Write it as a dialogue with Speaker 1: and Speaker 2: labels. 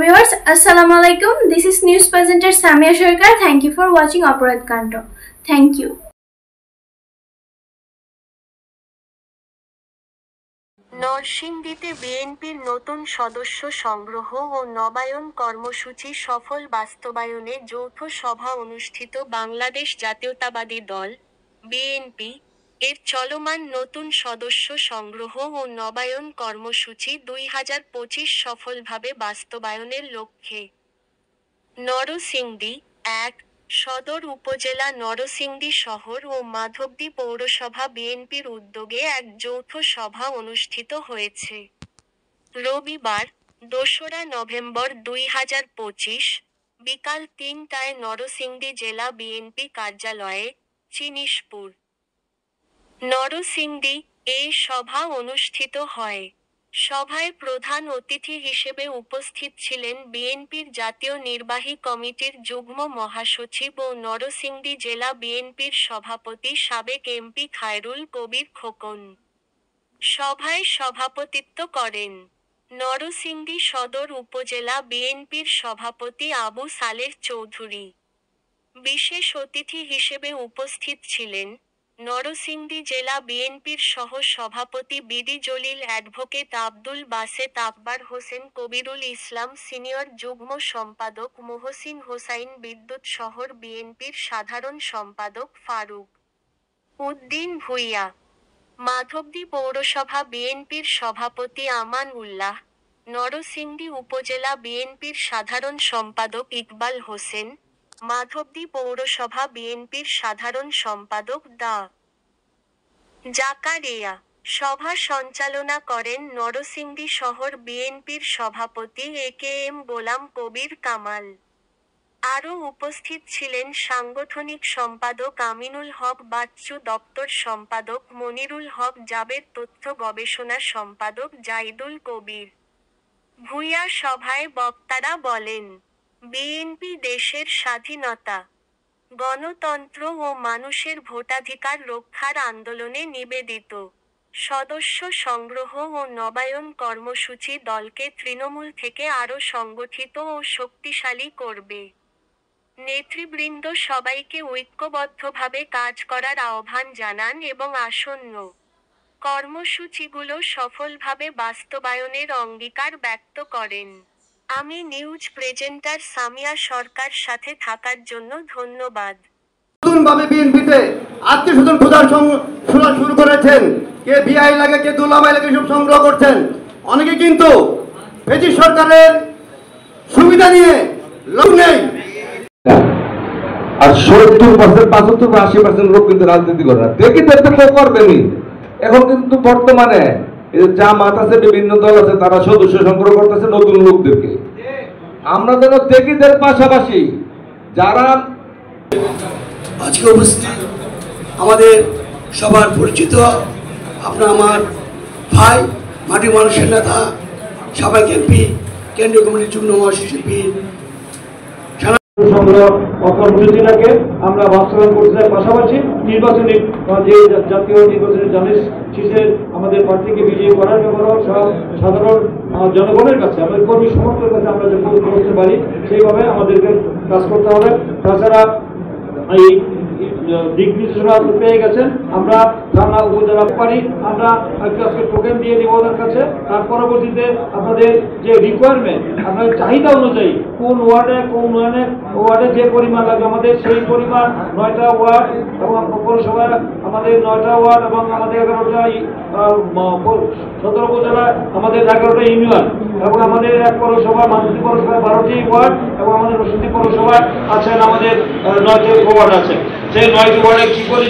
Speaker 1: Viewers, Assalamu alaikum. This is news presenter Samia Sharkar. Thank you for watching Aparad Kanto. Thank you.
Speaker 2: নরসিংদীতে বিএনপির নতুন সদস্য সংগ্রহ ও নবায়ন কর্মসূচি সফল বাস্তবায়নে যৌথ সভা অনুষ্ঠিত। বাংলাদেশ জাতীয়তাবাদী দল বিএনপি এর চলমান নতুন সদস্য সংগ্রহ ও নবায়ন কর্মসূচি 2025 সফলভাবে বাস্তবায়নের লক্ষ্যে নরসিংদী 1 সদর উপজেলা, নরসিংদী শহর ও মাধবদী পৌরসভা বিএনপির উদ্যোগে এক যৌথ সভা অনুষ্ঠিত হয়েছে। রবিবার 2রা নভেম্বর 2025 বিকাল 3টায় নরসিংদী জেলা বিএনপি কার্যালয়ে, চিনিশপুর, নরসিংদী এই সভা অনুষ্ঠিত হয়। সভায় প্রধান অতিথি হিসেবে উপস্থিত ছিলেন বিএনপির জাতীয় নির্বাহী কমিটির যুগ্ম মহাসচিব ও নরসিংদী জেলা বিএনপির সভাপতি সাবেক এমপি খায়রুল কবির খোকন। সভায় সভাপতিত্ব করেন নরসিংদী সদর উপজেলা বিএনপির সভাপতি আবু সালেহ চৌধুরী। বিশেষ অতিথি হিসেবে উপস্থিত ছিলেন নরসিংদী জেলা বিএনপির সহ সভাপতি বিডি জলিল, অ্যাডভোকেট আব্দুল বাসেত, আকবর হোসেন, কবিরুল ইসলাম, সিনিয়র যুগ্ম সম্পাদক মুহসিন হোসাইন, বিদ্যুৎ শহর বিএনপির সাধারণ সম্পাদক ফারুক উদ্দিন ভূঁইয়া, মাধবদী পৌরসভা বিএনপির সভাপতি আমান উল্লাহ, নরসিংদী উপজেলা বিএনপির সাধারণ সম্পাদক ইকবাল হোসেন, মাধবদী পৌরসভা বিএনপির সাধারণ সম্পাদক ডা. জাকারিয়া। সভা সঞ্চালনা করেন নরসিংদী শহর বিএনপির সভাপতি একেএম গোলাম কবির কামাল। আরও উপস্থিত ছিলেন সাংগঠনিক সম্পাদক আমিনুল হক বাচ্চু, দপ্তর সম্পাদক মনিরুল হক জাবের, তথ্য গবেষণা সম্পাদক জাইদুল কবির ভূঁইয়া। সভায় বক্তারা বলেন, বিএনপি দেশের স্বাধীনতা, গণতন্ত্র ও মানুষের ভোটাধিকার রক্ষার আন্দোলনে নিবেদিত। সদস্য সংগ্রহ ও নবায়ন কর্মসূচি দলকে তৃণমূল থেকে আরও সংগঠিত ও শক্তিশালী করবে। নেতৃবৃন্দ সবাইকে ঐক্যবদ্ধভাবে কাজ করার আহ্বান জানান এবং আসন্ন কর্মসূচিগুলো সফলভাবে বাস্তবায়নের অঙ্গীকার ব্যক্ত করেন। আমি নিউজ প্রেজেন্টার সামিয়া সরকার সাথে থাকার জন্য ধন্যবাদ।
Speaker 3: নতুনভাবে বিএনপিতে আত্মীয়স্বজন খোঁজার শুরু করেছেন। কে বিআই লাগে, কে দুলাভাই লাগে, সব সংগ্রহ করছেন। অনেকে কিন্তু ব্রিটিশ সরকারের সুবিধা নিয়ে লোক নেই।
Speaker 4: আর 70%, 75%, 80% লোক কিন্তু রাজনীতি করে না। দেখি দেখতে কেউ করবেনি। এখন কিন্তু বর্তমানে জামাত আছে, বিভিন্ন দল আছে, তারা সদস্য সংগ্রহ করতেছে নতুন লোকদেরকে। আমরা যেন দেখিদের পাশাপাশি যারা
Speaker 5: আজকে উপস্থিত আমাদের সবার পরিচিত আপনার আমার ভাই, মাটি মানুষের নেতা, সাবেক এমপি, কেন্দ্রীয় কমিটির যুগ্ম মহাসচিব
Speaker 6: কর্মসূচিটাকে আমরা বাস্তবায়ন করতে চাই। পাশাপাশি নির্বাচনী যে জাতীয় নির্বাচনী জানিস শীষের আমাদের প্রার্থীকে বিজয়ী করার ব্যাপারেও সাধারণ জনগণের কাছে, আমাদের কর্মী সমর্থকের কাছে আমরা যে করতে পারি সেইভাবে আমাদেরকে কাজ করতে হবে। তাছাড়া এই দিক নির্দেশনা পেয়ে গেছেন, আমরা থানা উপজেলা পারি, আমরা আজকে টোকেন দিয়ে দিব ওদের কাছে। তার পরবর্তীতে আপনাদের যে রিকোয়ারমেন্ট, আপনাদের চাহিদা অনুযায়ী কোন ওয়ার্ডে যে পরিমাণ লাগে আমাদের সেই পরিমাণ 9টা ওয়ার্ড এবং পৌরসভায় আমাদের 9টা ওয়ার্ড এবং আমাদের 11টা সদর উপজেলায় আমাদের 11টা ইউনিয়ন এবং আমাদের এক পৌরসভা, মাধবদী পৌরসভায় 12টি ওয়ার্ড এবং আমাদের নরসিংদী পৌরসভায় আছেন আমাদের 9টি ওয়ার্ড আছে। সেই 9টি ওয়ার্ডে কি করি